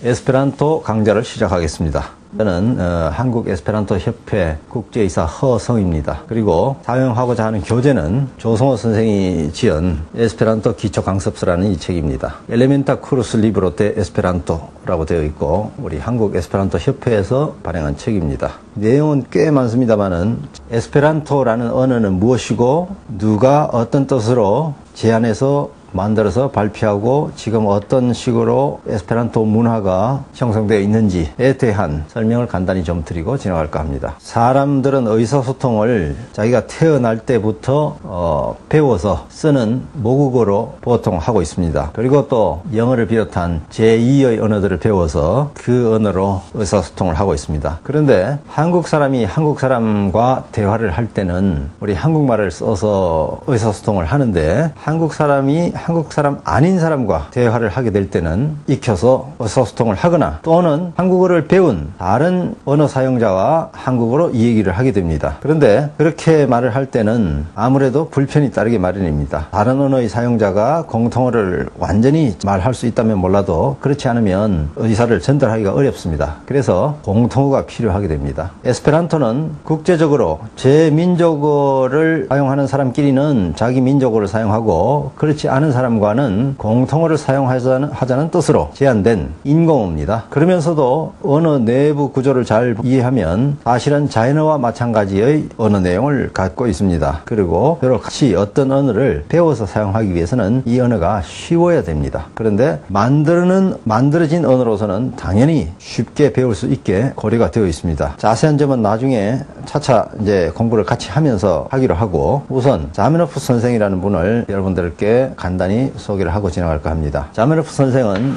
에스페란토 강좌를 시작하겠습니다. 저는 한국 에스페란토 협회 국제이사 허성입니다. 그리고 사용하고자 하는 교재는 조성호 선생이 지은 에스페란토 기초 강습서라는 이 책입니다. 엘레멘타 쿠르스 리브로 데 에스페란토라고 되어 있고 우리 한국 에스페란토 협회에서 발행한 책입니다. 내용은 꽤 많습니다만은 에스페란토라는 언어는 무엇이고 누가 어떤 뜻으로 제안해서 만들어서 발표하고 지금 어떤 식으로 에스페란토 문화가 형성되어 있는지에 대한 설명을 간단히 좀 드리고 지나갈까 합니다. 사람들은 의사소통을 자기가 태어날 때부터 배워서 쓰는 모국어로 보통 하고 있습니다. 그리고 또 영어를 비롯한 제2의 언어들을 배워서 그 언어로 의사소통을 하고 있습니다. 그런데 한국 사람이 한국 사람과 대화를 할 때는 우리 한국말을 써서 의사소통을 하는데 한국 사람이 한국 사람 아닌 사람과 대화를 하게 될 때는 익혀서 의사소통을 하거나 또는 한국어를 배운 다른 언어 사용자와 한국어로 이 얘기를 하게 됩니다. 그런데 그렇게 말을 할 때는 아무래도 불편이 따르기 마련입니다. 다른 언어의 사용자가 공통어를 완전히 말할 수 있다면 몰라도 그렇지 않으면 의사를 전달하기가 어렵습니다. 그래서 공통어가 필요하게 됩니다. 에스페란토는 국제적으로 제 민족어를 사용하는 사람끼리는 자기 민족어를 사용하고 그렇지 않은 사람과는 공통어를 사용하자는 뜻으로 제안된 인공어입니다. 그러면서도 언어 내부 구조를 잘 이해하면 사실은 자연어와 마찬가지의 언어 내용을 갖고 있습니다. 그리고 여러 같이 어떤 언어를 배워서 사용하기 위해서는 이 언어가 쉬워야 됩니다. 그런데 만들어진 언어로서는 당연히 쉽게 배울 수 있게 고려가 되어 있습니다. 자세한 점은 나중에 차차 이제 공부를 같이 하면서 하기로 하고 우선 자메노프 선생이라는 분을 여러분들께 간단히 소개를 하고 지나갈까 합니다. 자메노프 선생은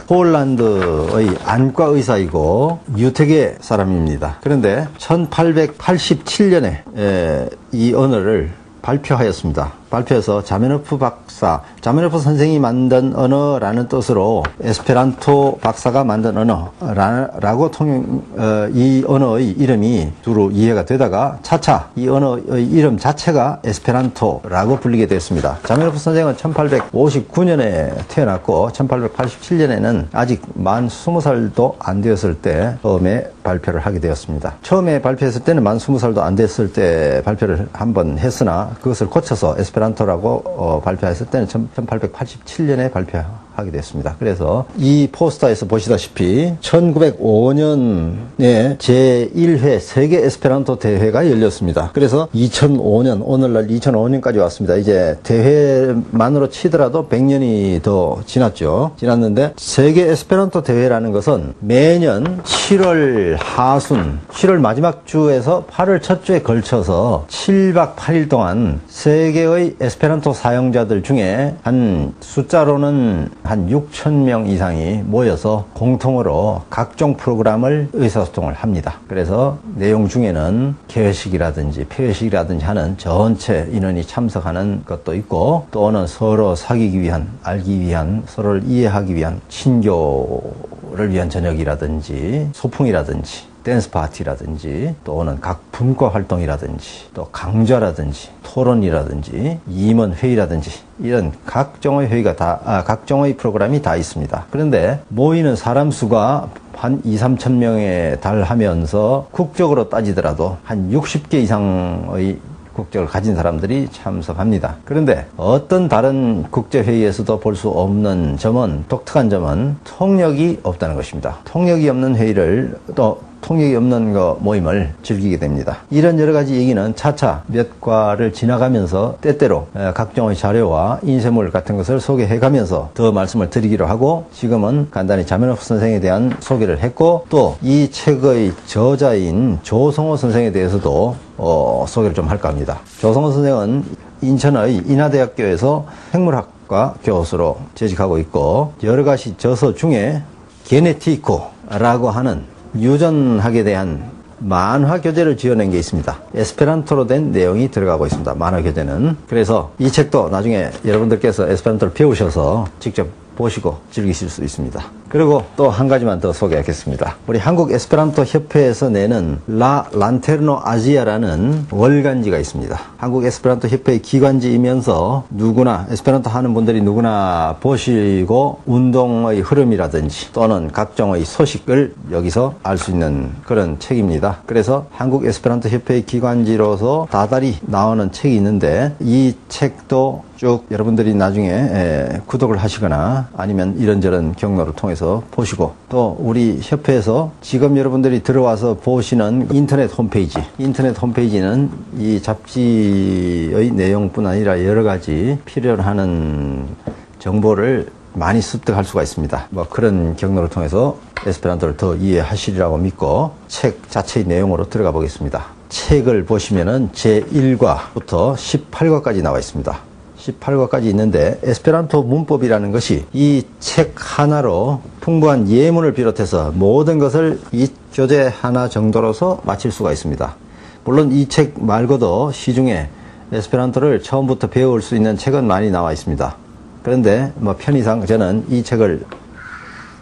폴란드의 안과 의사이고 유태계 사람입니다. 그런데 1887년에 이 언어를 발표하였습니다. 발표해서 자메노프 자메노프 선생이 만든 언어라는 뜻으로 에스페란토 박사가 만든 언어라고 이 언어의 이름이 두루 이해가 되다가 차차 이 언어의 이름 자체가 에스페란토라고 불리게 됐습니다. 자메노프 선생은 1859년에 태어났고 1887년에는 아직 만 20살도 안 되었을 때 처음에 발표를 하게 되었습니다. 처음에 발표했을 때는 만 20살도 안 됐을 때 발표를 한번 했으나 그것을 고쳐서 에스페란토라고 발표했을 때는 1887년에 발표하게 됐습니다. 그래서 이 포스터에서 보시다시피 1905년에 제1회 세계 에스페란토 대회가 열렸습니다. 그래서 2005년 오늘날 2005년까지 왔습니다. 이제 대회만으로 치더라도 100년이 더 지났는데 세계 에스페란토 대회라는 것은 매년 7월 하순 7월 마지막 주에서 8월 첫 주에 걸쳐서 7박 8일 동안 세계의 에스페란토 사용자들 중에 한 숫자로는 한 6,000명 이상이 모여서 공통으로 각종 프로그램을 의사소통을 합니다. 그래서 내용 중에는 개회식이라든지 폐회식이라든지 하는 전체 인원이 참석하는 것도 있고 또는 서로 사귀기 위한, 알기 위한, 서로를 이해하기 위한 친교를 위한 저녁이라든지 소풍이라든지 댄스 파티라든지 또는 각 분과 활동이라든지 또 강좌라든지 토론이라든지 임원회의라든지 이런 각종의 각종의 프로그램이 다 있습니다. 그런데 모이는 사람 수가 한 2~3천 명에 달하면서 국적으로 따지더라도 한 60개 이상의 국적을 가진 사람들이 참석합니다. 그런데 어떤 다른 국제회의에서도 볼 수 없는 점은 독특한 점은 통역이 없다는 것입니다. 통역이 없는 회의를 통역이 없는 모임을 즐기게 됩니다. 이런 여러 가지 얘기는 차차 몇 과를 지나가면서 때때로 각종의 자료와 인쇄물 같은 것을 소개해가면서 더 말씀을 드리기로 하고 지금은 간단히 자메노프 선생에 대한 소개를 했고 또 이 책의 저자인 조성호 선생에 대해서도 소개를 좀 할까 합니다. 조성호 선생은 인천의 인하대학교에서 생물학과 교수로 재직하고 있고 여러 가지 저서 중에 게네티코라고 하는 유전학에 대한 만화 교재를 지어낸 게 있습니다. 에스페란토로 된 내용이 들어가고 있습니다. 만화 교재는. 그래서 이 책도 나중에 여러분들께서 에스페란토를 배우셔서 직접 보시고 즐기실 수 있습니다. 그리고 또 한 가지만 더 소개하겠습니다. 우리 한국 에스페란토 협회에서 내는 라 란테르노 아지아라는 월간지가 있습니다. 한국 에스페란토 협회의 기관지이면서 누구나 에스페란토 하는 분들이 누구나 보시고 운동의 흐름이라든지 또는 각종의 소식을 여기서 알 수 있는 그런 책입니다. 그래서 한국 에스페란토 협회의 기관지로서 다달이 나오는 책이 있는데 이 책도 쭉 여러분들이 나중에 구독을 하시거나 아니면 이런저런 경로를 통해서 보시고 또 우리 협회에서 지금 여러분들이 들어와서 보시는 인터넷 홈페이지는 이 잡지의 내용뿐 아니라 여러 가지 필요로 하는 정보를 많이 습득할 수가 있습니다. 뭐 그런 경로를 통해서 에스페란토를 더 이해하시리라고 믿고 책 자체의 내용으로 들어가 보겠습니다. 책을 보시면은 제1과부터 18과까지 나와 있습니다. 18과까지 있는데 에스페란토 문법이라는 것이 이 책 하나로 풍부한 예문을 비롯해서 모든 것을 이 교재 하나 정도로서 마칠 수가 있습니다. 물론 이 책 말고도 시중에 에스페란토를 처음부터 배울 수 있는 책은 많이 나와 있습니다. 그런데 뭐 편의상 저는 이 책을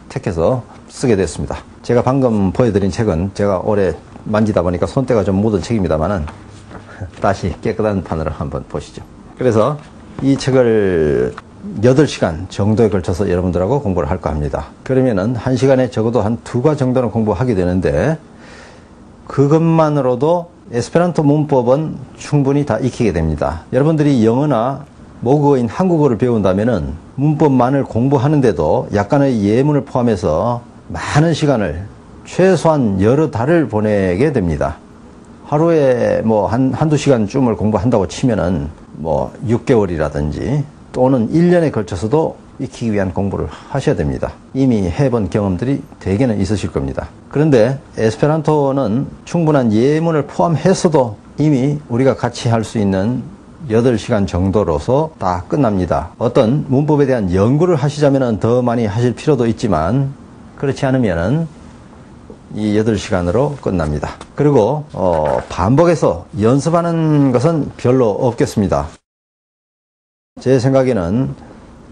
택해서 쓰게 됐습니다. 제가 방금 보여드린 책은 제가 오래 만지다 보니까 손때가 좀 묻은 책입니다만은 다시 깨끗한 판으로 한번 보시죠. 그래서 이 책을 8시간 정도에 걸쳐서 여러분들하고 공부를 할까 합니다. 그러면은 1시간에 적어도 한 2과 정도는 공부하게 되는데 그것만으로도 에스페란토 문법은 충분히 다 익히게 됩니다. 여러분들이 영어나 모국어인 한국어를 배운다면은 문법만을 공부하는데도 약간의 예문을 포함해서 많은 시간을 최소한 여러 달을 보내게 됩니다. 하루에 뭐 한두 시간쯤을 공부한다고 치면은 뭐 6개월이라든지 또는 1년에 걸쳐서도 익히기 위한 공부를 하셔야 됩니다. 이미 해본 경험들이 대개는 있으실 겁니다. 그런데 에스페란토는 충분한 예문을 포함해서도 이미 우리가 같이 할 수 있는 8시간 정도로서 다 끝납니다. 어떤 문법에 대한 연구를 하시자면 더 많이 하실 필요도 있지만 그렇지 않으면은 이 8시간으로 끝납니다. 그리고 반복해서 연습하는 것은 별로 없겠습니다. 제 생각에는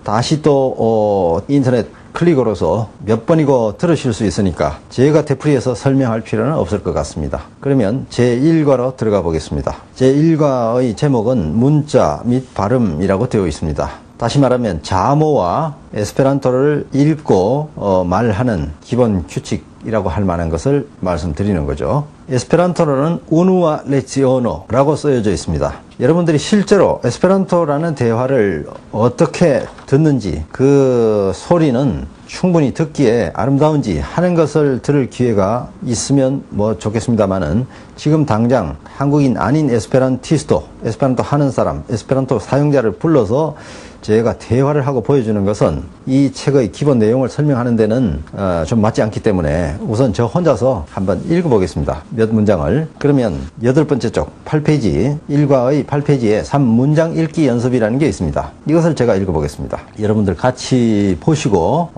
다시 또 인터넷 클릭으로서 몇 번이고 들으실 수 있으니까 제가 되풀이해서 설명할 필요는 없을 것 같습니다. 그러면 제1과로 들어가 보겠습니다. 제1과의 제목은 문자 및 발음이라고 되어 있습니다. 다시 말하면 자모와 에스페란토를 읽고 말하는 기본 규칙이라고 할 만한 것을 말씀드리는 거죠. 에스페란토로는 우누와 레지오노라고 쓰여져 있습니다. 여러분들이 실제로 에스페란토라는 대화를 어떻게 듣는지 그 소리는 충분히 듣기에 아름다운지 하는 것을 들을 기회가 있으면 뭐 좋겠습니다만은 지금 당장 한국인 아닌 에스페란티스토, 에스페란토 하는 사람, 에스페란토 사용자를 불러서 제가 대화를 하고 보여주는 것은 이 책의 기본 내용을 설명하는 데는 좀 맞지 않기 때문에 우선 저 혼자서 한번 읽어보겠습니다. 몇 문장을. 그러면 8번째 쪽 8페이지 1과의 8페이지에 3문장 읽기 연습이라는 게 있습니다. 이것을 제가 읽어보겠습니다. 여러분들 같이 보시고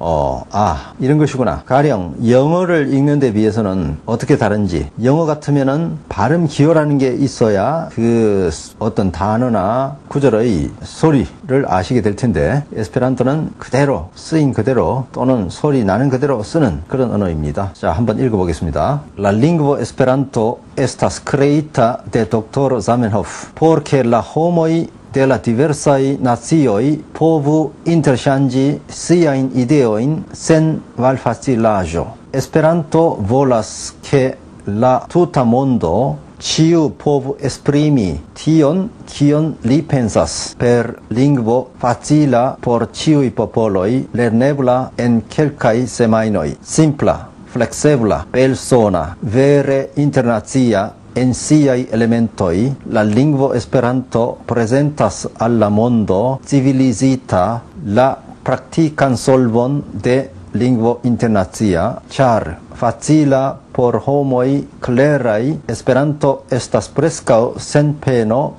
이런 것이구나. 가령 영어를 읽는 데 비해서는 어떻게 다른지, 영어 같으면은 발음 기호라는 게 있어야 그 어떤 단어나 구절의 소리를 아시게 될 텐데 에스페란토는 그대로 쓰인 그대로 또는 소리 나는 그대로 쓰는 그런 언어입니다. 자, 한번 읽어보겠습니다. La lingua Esperanto estas creita de Dr. Zamenhof porque la homoi de la diversaj nacioj povu interŝanĝi siajn ideojn sen malfacilaĵo. Esperanto volas ke la tuta mondo ciu povu esprimi tion kion li pensas per lingvo facila por ciui popoloi lernebla en kelkaj semajnoj, simpla, fleksebla, persona, vere internacia en siaj elementoj, la lingvo Esperanto prezentas al la mondo civilizita la praktikan solvon de lingvo internacia, ĉar facila por homoi clerai Esperanto estas prescau sen peno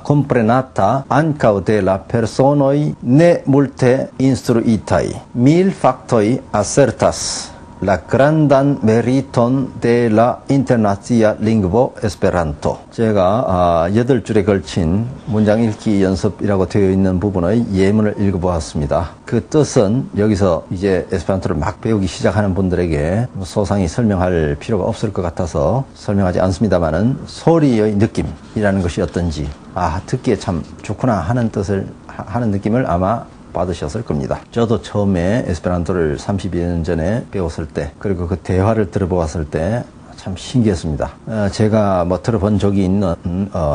comprenata ancau de la personoi ne multe instruitai. 1000 factoi assertas La grandan meriton de la internacia lingua esperanto. 제가 8줄에 걸친 문장 읽기 연습이라고 되어 있는 부분의 예문을 읽어보았습니다. 그 뜻은 여기서 이제 에스페란토를 막 배우기 시작하는 분들에게 소상히 설명할 필요가 없을 것 같아서 설명하지 않습니다만은 소리의 느낌이라는 것이 어떤지 듣기에 참 좋구나 하는 느낌을 아마 받으셨을 겁니다. 저도 처음에 에스페란토를 32년 전에 배웠을 때, 그리고 그 대화를 들어보았을 때 참 신기했습니다. 제가 들어본 적이 있는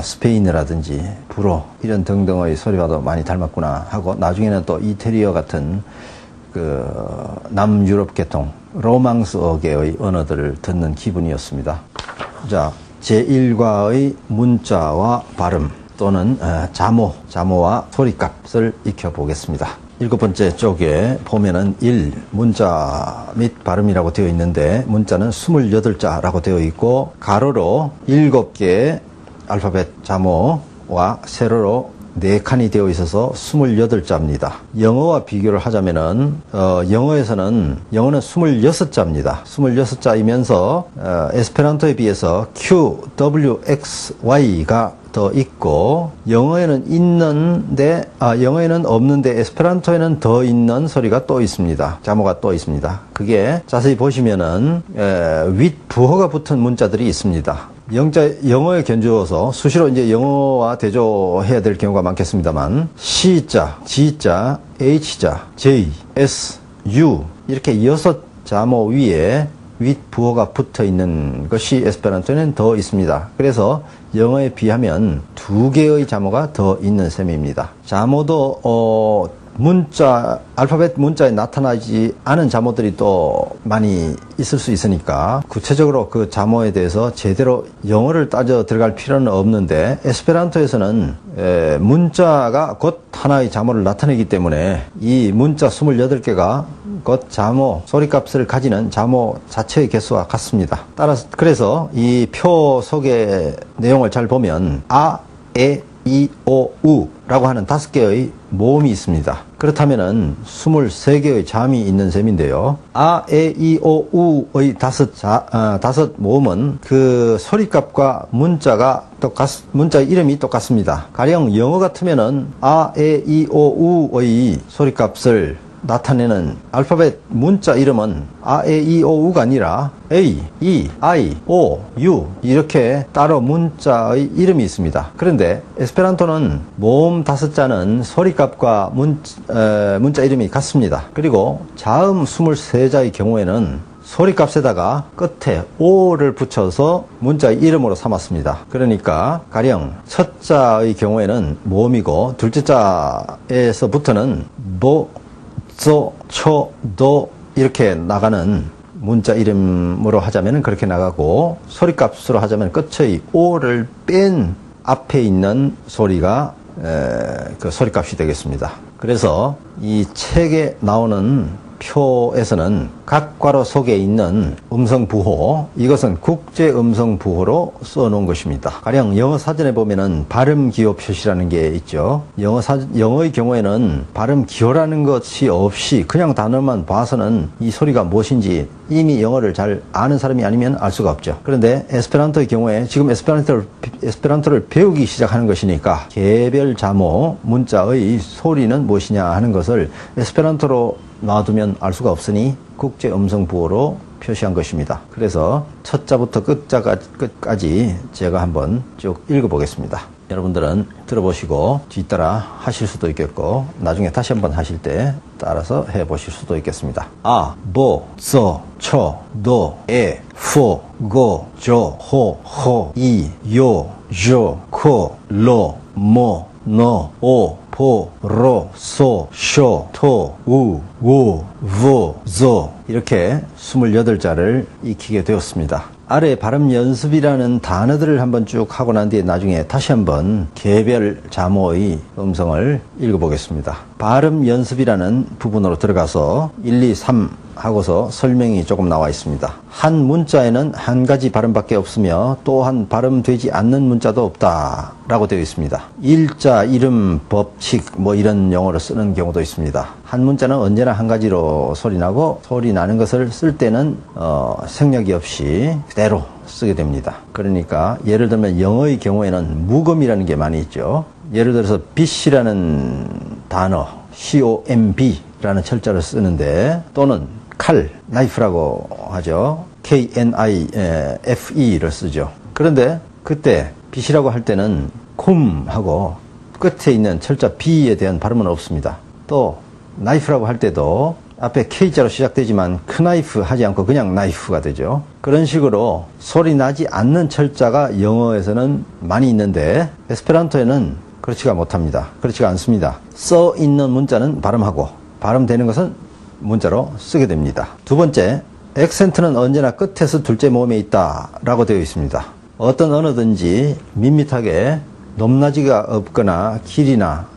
스페인어라든지 불어 이런 등등의 소리와도 많이 닮았구나 하고, 나중에는 또 이태리어 같은 그 남유럽 계통 로망스어계의 언어들을 듣는 기분이었습니다. 자, 제1과의 문자와 발음 또는 자모와 소리값을 익혀보겠습니다. 7번째 쪽에 보면은 1, 문자 및 발음이라고 되어 있는데, 문자는 28자라고 되어 있고, 가로로 7개의 알파벳 자모와 세로로 4칸이 되어 있어서 28자입니다. 영어와 비교를 하자면은, 영어는 26자입니다. 26자이면서, 에스페란토에 비해서 Q, W, X, Y가 더 있고, 영어에는 없는데 에스페란토에는 더 있는 소리가 또 있습니다. 자모가 또 있습니다. 그게 자세히 보시면은 윗 부호가 붙은 문자들이 있습니다. 영어에 견주어서 수시로 이제 영어와 대조해야 될 경우가 많겠습니다만, C자, G자, H자, J, S, U 이렇게 6자모 위에 윗 부호가 붙어 있는 것이 에스페란토에는 더 있습니다. 그래서 영어에 비하면 2개의 자모가 더 있는 셈입니다. 자모도 알파벳 문자에 나타나지 않은 자모들이 또 많이 있을 수 있으니까 구체적으로 그 자모에 대해서 제대로 영어를 따져 들어갈 필요는 없는데, 에스페란토에서는 문자가 곧 하나의 자모를 나타내기 때문에 이 문자 28개가 곧 자모, 소리값을 가지는 자모 자체의 개수와 같습니다. 그래서 이 표 속의 내용을 잘 보면 이, 오, 우 라고 하는 5개의 모음이 있습니다. 그렇다면은 23개의 잠이 있는 셈인데요. 이, 오, 우의 5 모음은 그 소리값과 문자 이름이 똑같습니다. 가령 영어 같으면은 이, 오, 우의 소리값을 나타내는 알파벳 문자 이름은 이, 오, 우가 아니라 A, E, I, O, U 이렇게 따로 문자의 이름이 있습니다. 그런데 에스페란토는 모음 5자는 소리값과 문자 이름이 같습니다. 그리고 자음 23자의 경우에는 소리값에다가 끝에 O를 붙여서 문자의 이름으로 삼았습니다. 그러니까 가령 첫 자의 경우에는 모음이고, 둘째 자에서부터는 조, 초, 도 이렇게 나가는 문자 이름으로 하자면 그렇게 나가고, 소리값으로 하자면 끝의 O를 뺀 앞에 있는 소리가 그 소리값이 되겠습니다. 그래서 이 책에 나오는 표에서는 각 괄호 속에 있는 음성 부호, 이것은 국제 음성 부호로 써놓은 것입니다. 가령 영어 사전에 보면은 발음 기호 표시라는 게 있죠. 영어의 경우에는 발음 기호라는 것이 없이 그냥 단어만 봐서는 이 소리가 무엇인지 이미 영어를 잘 아는 사람이 아니면 알 수가 없죠. 그런데 에스페란토의 경우에 지금 에스페란토를 배우기 시작하는 것이니까 개별 자모 문자의 소리는 무엇이냐 하는 것을 에스페란토로 놔두면 알 수가 없으니 국제 음성 부호로 표시한 것입니다. 그래서 첫 자부터 끝까지 제가 한번 쭉 읽어보겠습니다. 여러분들은 들어보시고 뒤따라 하실 수도 있겠고, 나중에 다시 한번 하실 때 따라서 해보실 수도 있겠습니다. 보, 서, 초, 도, 포, 고, 조, 호, 이, 요, 조, 코, 로, 모, 노, 오, 포, 로, 소, 쇼, 토, 우, 우, 부, 조 이렇게 28자를 익히게 되었습니다. 아래 발음 연습이라는 단어들을 한번 쭉 하고 난 뒤에 나중에 다시 한번 개별 자모의 음성을 읽어보겠습니다. 발음 연습이라는 부분으로 들어가서 1, 2, 3 하고서 설명이 조금 나와 있습니다. 한 문자에는 한 가지 발음밖에 없으며 또한 발음되지 않는 문자도 없다 라고 되어 있습니다. 일자, 이름, 법칙 뭐 이런 용어를 쓰는 경우도 있습니다. 한 문자는 언제나 한 가지로 소리나고 소리 나는 것을 쓸 때는 생략이 없이 그대로 쓰게 됩니다. 그러니까 예를 들면 영어의 경우에는 묵음이라는 게 많이 있죠. 예를 들어서 빛이라는 단어 COMB라는 철자를 쓰는데 또는 칼, knife라고 하죠. KNIFE를 쓰죠. 그런데 그때 빛이라고 할 때는 쿰하고 끝에 있는 철자 B에 대한 발음은 없습니다. 또 knife라고 할 때도 앞에 K자로 시작되지만 크나이프 하지 않고 그냥 나이프가 되죠. 그런 식으로 소리 나지 않는 철자가 영어에서는 많이 있는데 에스페란토에는 그렇지가 못합니다. 그렇지가 않습니다. 써 있는 문자는 발음하고 발음되는 것은 문자로 쓰게 됩니다. 두 번째, 액센트는 언제나 끝에서 둘째 모음에 있다 라고 되어 있습니다. 어떤 언어든지 밋밋하게 높낮이가 없거나 길이나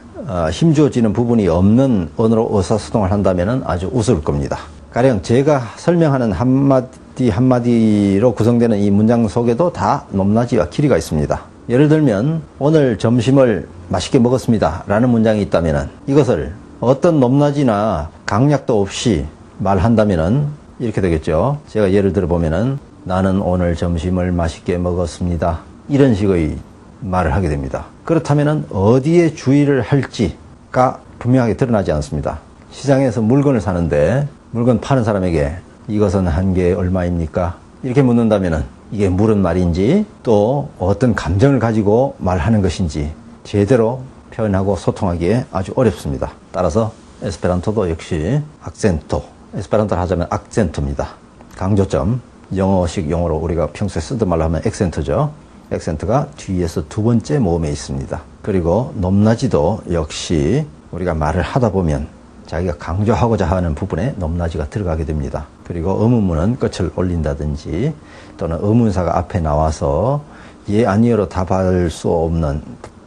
힘주어지는 부분이 없는 언어로 의사소통을 한다면 아주 우스울 겁니다. 가령 제가 설명하는 한마디 한마디로 구성되는 이 문장 속에도 다 높낮이와 길이가 있습니다. 예를 들면 오늘 점심을 맛있게 먹었습니다 라는 문장이 있다면 이것을 어떤 높낮이나 강약도 없이 말한다면 이렇게 되겠죠. 제가 예를 들어 보면은 나는 오늘 점심을 맛있게 먹었습니다. 이런 식의 말을 하게 됩니다. 그렇다면 어디에 주의를 할지가 분명하게 드러나지 않습니다. 시장에서 물건을 사는데 물건 파는 사람에게 이것은 한 개에 얼마입니까? 이렇게 묻는다면 이게 물은 말인지 또 어떤 감정을 가지고 말하는 것인지 제대로 표현하고 소통하기에 아주 어렵습니다. 따라서 에스페란토도 역시 악센토, 에스페란토를 하자면 악센토입니다. 강조점, 영어식 용어로 우리가 평소에 쓰던 말로 하면 액센트죠. 액센트가 뒤에서 두 번째 모음에 있습니다. 그리고 높낮이도 역시 우리가 말을 하다 보면 자기가 강조하고자 하는 부분에 높낮이가 들어가게 됩니다. 그리고 의문문은 끝을 올린다든지 또는 의문사가 앞에 나와서 예 아니요로 답할 수 없는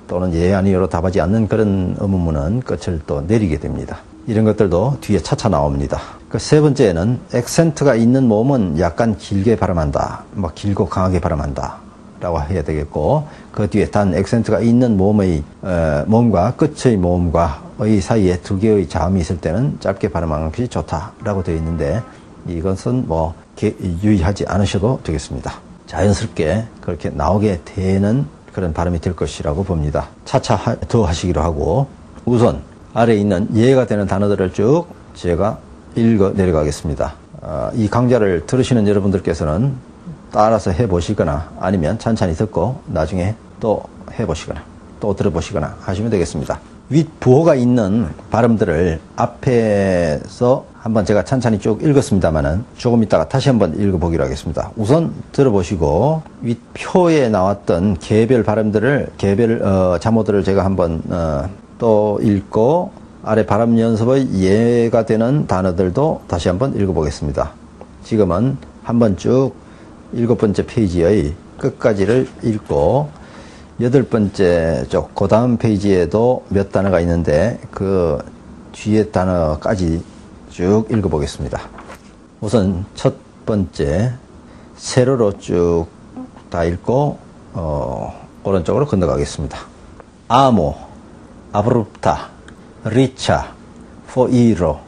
또는 예 아니요로 답하지 않는 그런 의문문은 끝을 또 내리게 됩니다. 이런 것들도 뒤에 차차 나옵니다. 그 세 번째는 액센트가 있는 모음은 약간 길게 발음한다. 뭐 길고 강하게 발음한다 라고 해야 되겠고 그 뒤에 단 액센트가 있는 모음의 모음과 끝의 모음과의 사이에 두 개의 자음이 있을 때는 짧게 발음하는 것이 좋다라고 되어 있는데 이것은 뭐 유의하지 않으셔도 되겠습니다. 자연스럽게 그렇게 나오게 되는 그런 발음이 될 것이라고 봅니다. 차차 더 하시기로 하고 우선 아래에 있는 예가 되는 단어들을 쭉 제가 읽어 내려가겠습니다. 이 강좌를 들으시는 여러분들께서는 따라서 해보시거나 아니면 찬찬히 듣고 나중에 또 해보시거나 또 들어보시거나 하시면 되겠습니다. 윗 부호가 있는 발음들을 앞에서 한번 제가 찬찬히 쭉 읽었습니다만은 조금 있다가 다시 한번 읽어보기로 하겠습니다. 우선 들어보시고 윗 표에 나왔던 개별 발음들을 개별 자모들을 제가 한번 또 읽고 아래 발음 연습의 예가 되는 단어들도 다시 한번 읽어보겠습니다. 지금은 한번 쭉 7번째 페이지의 끝까지를 읽고 8번째 쪽 그 다음 페이지에도 몇 단어가 있는데 그 뒤에 단어까지 쭉 읽어보겠습니다. 우선 첫 번째 세로로 쭉 다 읽고 오른쪽으로 건너가겠습니다. 아모, 아브룹타, 리차, 포이로,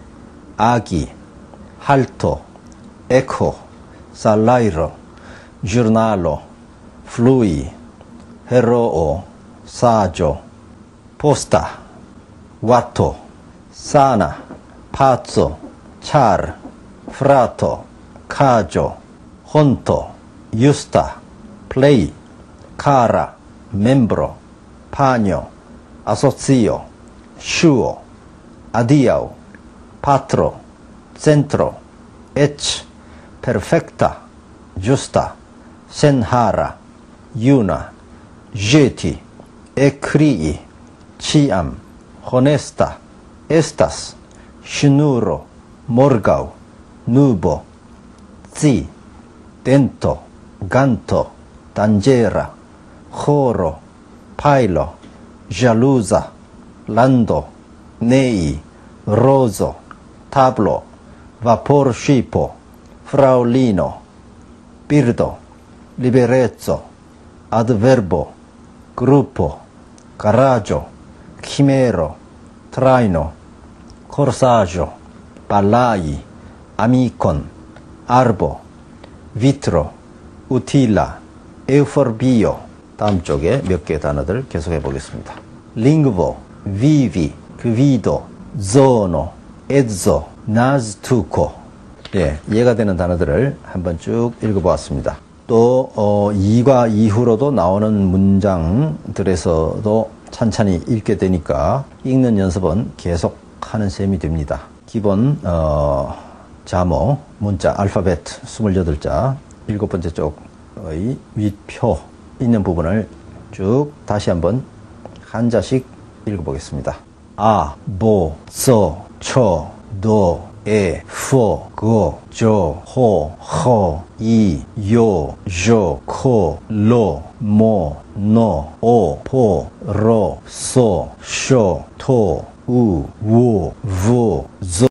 아기, 할토, 에코, 살라이로, giornalo, flui, heroo, saggio, posta, watto, sana, pazzo, char, frato, caggio, honto, justa, play, cara, membro, pagno, associo, sciuo, addio, patro, centro, ec, perfecta, giusta, senhara, iuna, jeti, ecrii, ciam, honesta, estas, scinuro, morgau, nubo, zi, dento, ganto, tangera, choro, pailo, jalusa, lando, nei, roso, tablo, vaporship, fraulino, birdo, liberezzo, adverbo, gruppo, garage, chimero, traino, corsaggio, ballai, amicon, arbo, vitro, utila, euforbio. 다음 쪽에 몇 개의 단어들 계속해 보겠습니다. lingvo, vivi, guido, zono, ezzo, naztuco. 예, 이해가 되는 단어들을 한번 쭉 읽어보았습니다. 또 2과 이후로도 나오는 문장들에서도 찬찬히 읽게 되니까 읽는 연습은 계속 하는 셈이 됩니다. 기본 자모, 문자, 알파벳 28자 7번째 쪽의 윗표 있는 부분을 쭉 다시 한번 한자씩 읽어보겠습니다. 아, 보, 서, 처, 도, 에, 포, 거, 조, 호, 허, 이, 요, 조, 코, 로, 모, 노, 오, 포, 로, 소, 쇼, 토, 우, 우, 부, 조.